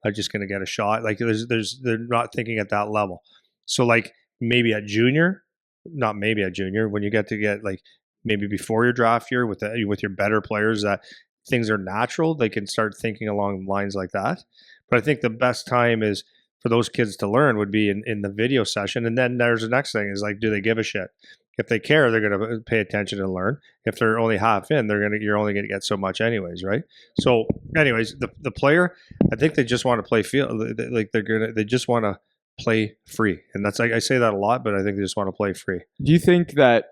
I'm just gonna get a shot. Like they're not thinking at that level. So like maybe at junior, not maybe at junior, when you get like maybe before your draft year with your better players, that things are natural, they can start thinking along lines like that. But I think the best time is for those kids to learn would be in the video session. And then there's the next thing is like, do they give a shit? If they care, they're going to pay attention and learn. If they're only half in, you're only going to get so much anyways, right? So anyways, the player, I think they just want to play field. Like they just want to play free. And that's, I say that a lot, but I think they just want to play free. Do you think that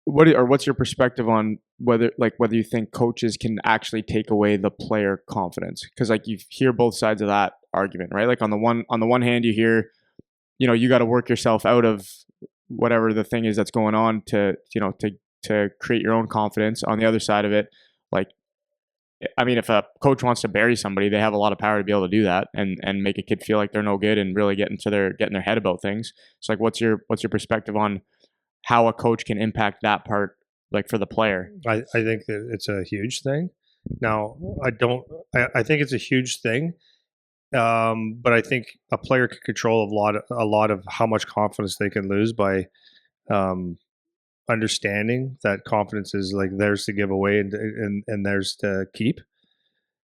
what's your perspective on whether you think coaches can actually take away the player confidence? Because like you hear both sides of that argument, right? Like on the one hand, you hear, you got to work yourself out of whatever the thing is that's going on to create your own confidence. On the other side of it, like, I mean, if a coach wants to bury somebody, they have a lot of power to be able to do that and make a kid feel like they're no good and really get in their head about things. So like, what's your perspective on how a coach can impact that part, like for the player? I think that it's a huge thing. Now, I think it's a huge thing, but I think a player can control a lot of how much confidence they can lose by understanding that confidence is like theirs to give away and theirs to keep.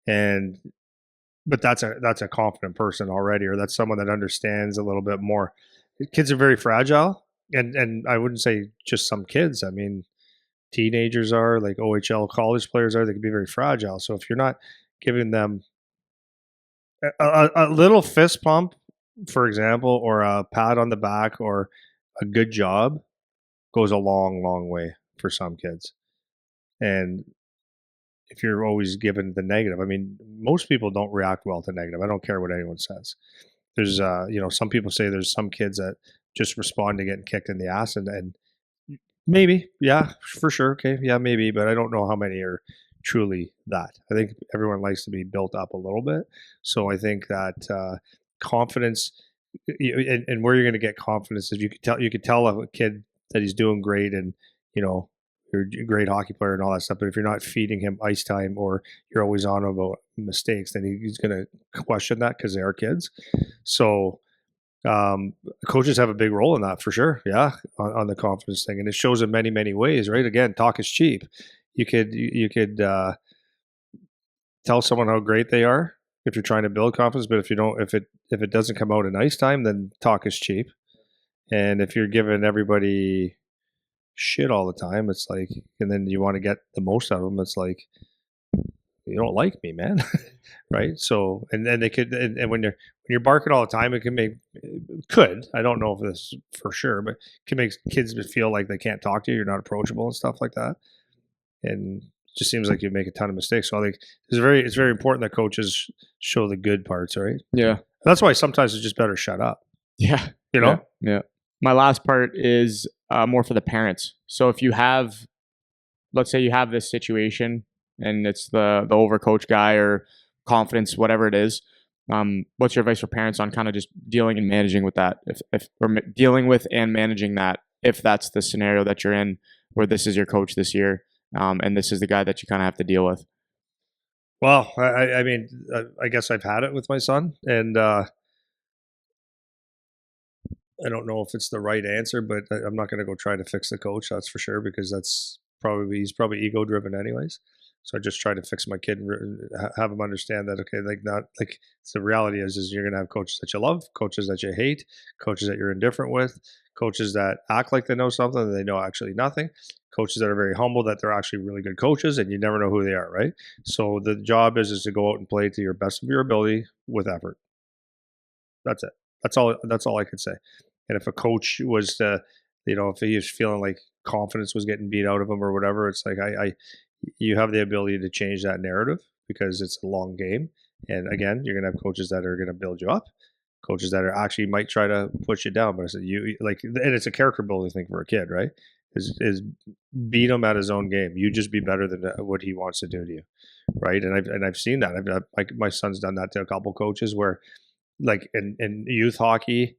But that's a confident person already, or that's someone that understands a little bit more. Kids are very fragile. And I wouldn't say just some kids. I mean, teenagers are, like OHL college players are. They can be very fragile. So if you're not giving them a little fist pump, for example, or a pat on the back, or a good job, goes a long, long way for some kids. And if you're always given the negative, I mean, most people don't react well to negative. I don't care what anyone says. There's, some people say there's some kids that just respond to getting kicked in the ass, and maybe, yeah, for sure, okay, yeah, maybe, but I don't know how many are truly that. I think everyone likes to be built up a little bit, so I think that confidence, and where you're going to get confidence is you could tell a kid that he's doing great, and you know you're a great hockey player and all that stuff. But if you're not feeding him ice time, or you're always on about mistakes, then he's going to question that, because they are kids. So um, coaches have a big role in that for sure. Yeah, on the confidence thing, and it shows in many, many ways. Right? Again, talk is cheap. You could tell someone how great they are if you're trying to build confidence, but if it doesn't come out in ice time, then talk is cheap. And if you're giving everybody shit all the time, it's like, and then you want to get the most out of them, it's like, you don't like me, man. Right? So, and then they could, and when you're barking all the time, it could, I don't know if this is for sure, but it can make kids feel like they can't talk to you, you're not approachable and stuff like that. And it just seems like you make a ton of mistakes. So I think it's very important that coaches show the good parts, right? Yeah. That's why sometimes it's just better shut up. Yeah. You know? Yeah. My last part is more for the parents. So if you have, let's say you have this situation and it's the overcoach guy or confidence, whatever it is, what's your advice for parents on kind of just dealing and managing with that? If or dealing with and managing that, if that's the scenario that you're in, where this is your coach this year, and this is the guy that you kind of have to deal with. Well, I mean, I guess I've had it with my son, and I don't know if it's the right answer, but I'm not going to go try to fix the coach. That's for sure, because he's probably ego driven anyways. So I just try to fix my kid and have him understand that, okay, like, not like, the reality is you're going to have coaches that you love, coaches that you hate, coaches that you're indifferent with, coaches that act like they know something and they know actually nothing, coaches that are very humble that they're actually really good coaches and you never know who they are, right? So the job is to go out and play to your best of your ability with effort. That's it. That's all I could say. And if a coach was to, if he was feeling like confidence was getting beat out of him or whatever, it's like, you have the ability to change that narrative, because it's a long game. And again, you're gonna have coaches that are gonna build you up, coaches that are actually might try to push you down. But I said, you like, and it's a character building thing for a kid, right? Is beat him at his own game. You just be better than what he wants to do to you, right? And I've seen that. Like, my son's done that to a couple coaches where, like, in youth hockey,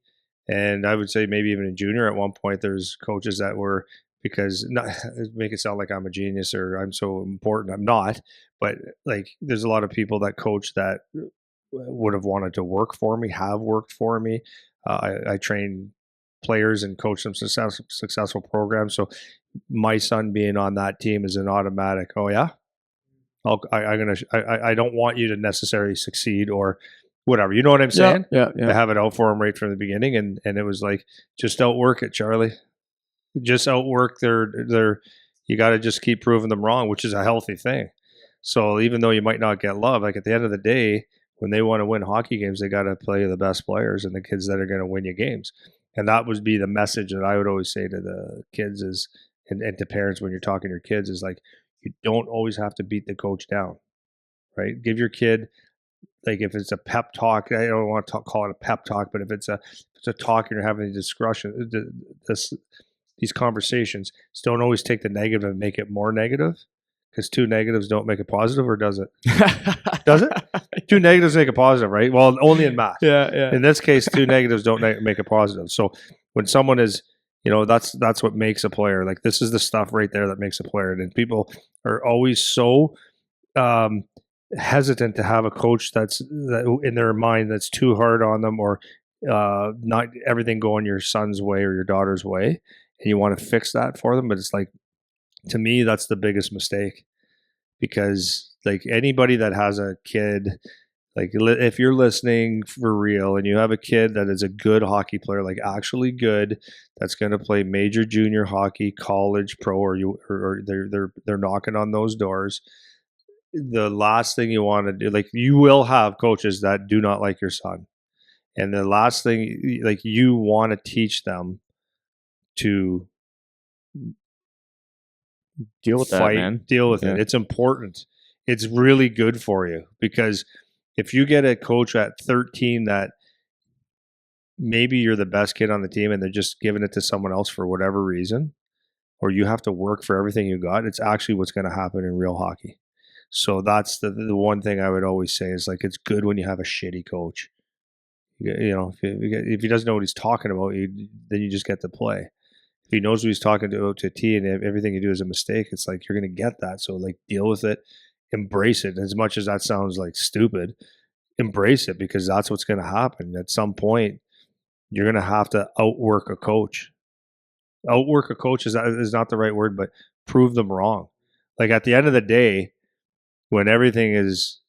and I would say maybe even in junior at one point, there's coaches that were, because not make it sound like I'm a genius or I'm so important. I'm not, but like, there's a lot of people that coach that would have wanted to work for me, have worked for me. I train players and coach some successful programs. So my son being on that team is an automatic. Oh yeah, I don't want you to necessarily succeed or whatever. You know what I'm saying? Yeah. To have it out for him right from the beginning, and it was like, just outwork it, Charlie. Just outwork their. You got to just keep proving them wrong, which is a healthy thing. So even though you might not get love, like, at the end of the day, when they want to win hockey games, they got to play the best players and the kids that are going to win you games. And that would be the message that I would always say to the kids is, and to parents when you're talking to your kids, is like, you don't always have to beat the coach down, right? Give your kid, like, if it's a pep talk, I don't want to call it a pep talk, but if it's a talk and you're having a discussion, these conversations, just don't always take the negative and make it more negative, because two negatives don't make a positive, or does it? Does it? Two negatives make a positive, right? Well, only in math. Yeah. In this case, two negatives don't make a positive. So when someone is, that's what makes a player. Like, this is the stuff right there that makes a player. And people are always so hesitant to have a coach that in their mind that's too hard on them, or not everything going your son's way or your daughter's way, and you want to fix that for them. But it's like, to me, that's the biggest mistake, because like, anybody that has a kid, like, if you're listening for real and you have a kid that is a good hockey player, like actually good, that's going to play major junior hockey, college, pro, or they're knocking on those doors, the last thing you want to do, like, you will have coaches that do not like your son. And the last thing, like, you want to teach them to Deal with that, man. deal with it. It's important. It's really good for you, because if you get a coach at 13 that maybe you're the best kid on the team and they're just giving it to someone else for whatever reason, or you have to work for everything you got, it's actually what's going to happen in real hockey. So that's the one thing I would always say is, like, it's good when you have a shitty coach. You know, if he doesn't know what he's talking about, then you just get to play. If he knows what he's talking to a T, and everything you do is a mistake, it's like you're going to get that. So like deal with it, embrace it. As much as that sounds like stupid, embrace it, because that's what's going to happen. At some point, you're going to have to outwork a coach. Outwork a coach is not the right word, but prove them wrong. Like at the end of the day, when everything is,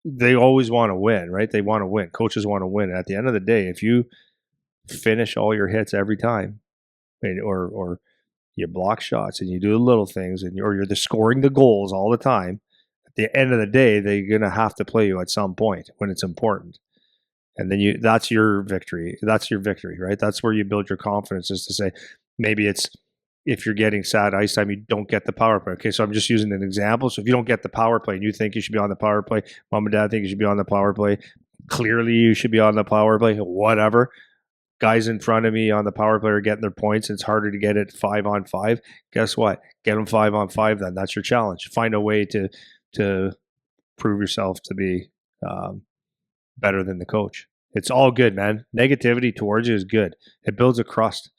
they always want to win, right? They want to win. Coaches want to win. And at the end of the day, if you finish all your hits every time, or you block shots and you do the little things, or you're scoring the goals all the time, at the end of the day, they're going to have to play you at some point when it's important. And then that's your victory. That's your victory, right? That's where you build your confidence, is to say, maybe it's, if you're getting sad ice time, you don't get the power play. Okay, so I'm just using an example. So if you don't get the power play and you think you should be on the power play, mom and dad think you should be on the power play, clearly you should be on the power play, whatever. Guys in front of me on the power play are getting their points. It's harder to get it 5-on-5. Guess what? Get them 5-on-5 then. That's your challenge. Find a way to prove yourself to be better than the coach. It's all good, man. Negativity towards you is good. It builds a crust.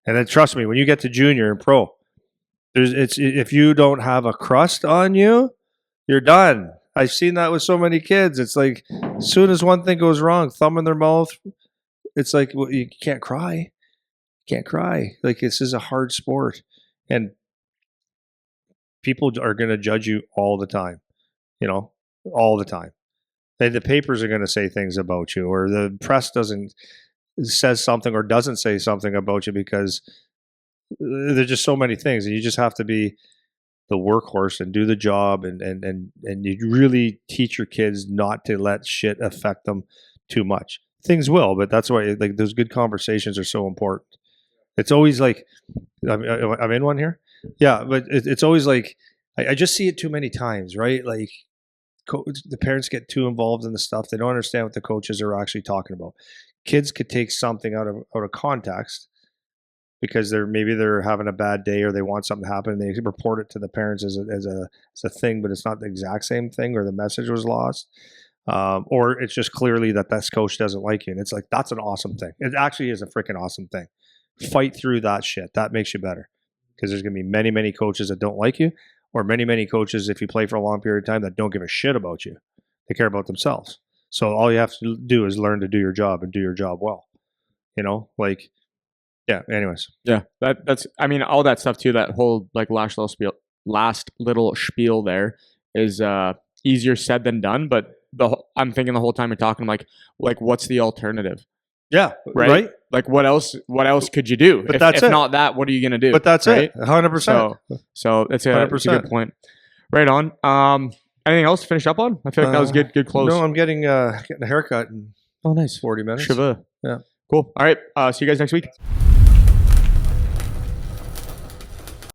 And then trust me, when you get to junior and pro, if you don't have a crust on you, you're done. I've seen that with so many kids. It's like, as soon as one thing goes wrong, thumb in their mouth, it's like, well, you can't cry. You can't cry. Like, this is a hard sport. And people are going to judge you all the time, all the time. The papers are going to say things about you, or the press says something or doesn't say something about you, because there's just so many things, and you just have to be the workhorse and do the job, and you really teach your kids not to let shit affect them too much. Things will, but that's why like those good conversations are so important. It's always like, I'm in one here, yeah, but it's always like, I just see it too many times, right? Like, the parents get too involved in the stuff. They don't understand what the coaches are actually talking about. Kids could take something out of context because they're having a bad day, or they want something to happen, and they report it to the parents as a thing, but it's not the exact same thing, or the message was lost, or it's just clearly that this coach doesn't like you, and it's like, that's an awesome thing. It actually is a freaking awesome thing. Fight through that shit. That makes you better, because there's going to be many coaches that don't like you, or many coaches, if you play for a long period of time, that don't give a shit about you. They care about themselves. So all you have to do is learn to do your job, and do your job well. Like, yeah. Anyways, yeah, that's. I mean, all that stuff too. That whole like last little spiel there is easier said than done. But I'm thinking the whole time you're talking, like what's the alternative? Yeah, right. Like what else could you do? But if not that, what are you gonna do? But that's right? it, 100%. So that's a good point. Right on. Anything else to finish up on? I feel like that was good close. No, I'm getting a haircut in nice 40 minutes. Shiva. Yeah. Cool. All right. See you guys next week.